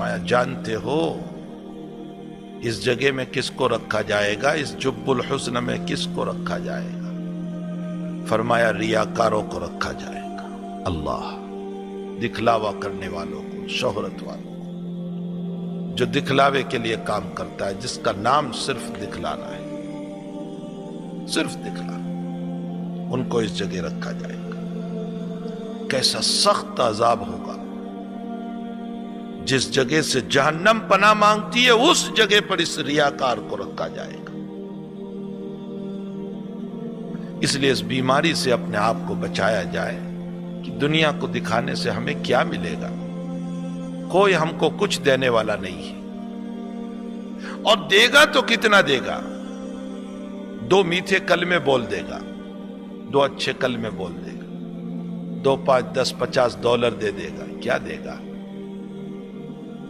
فرمایا جانتے ہو اس جگہ میں کس کو رکھا جائے گا، اس جب الحسن میں کس کو رکھا جائے گا؟ فرمایا ریاکاروں کو رکھا جائے گا، اللہ، دکھلاوا کرنے والوں کو، شہرت والوں کو، جو دکھلاوے کے لیے کام کرتا ہے، جس کا نام صرف دکھلانا ہے، صرف دکھلانا، ان کو اس جگہ رکھا جائے گا۔ کیسا سخت عذاب ہوگا، جس جگہ سے جہنم پناہ مانگتی ہے اس جگہ پر اس ریاکار کو رکھا جائے گا۔ اس لیے اس بیماری سے اپنے آپ کو بچایا جائے کہ دنیا کو دکھانے سے ہمیں کیا ملے گا، کوئی ہم کو کچھ دینے والا نہیں ہے، اور دے گا تو کتنا دے گا؟ 2 میٹھے کلمے بول دے گا، 2 اچھے کلمے بول دے گا، 2 5 10 $50 دے دے گا، کیا دے گا؟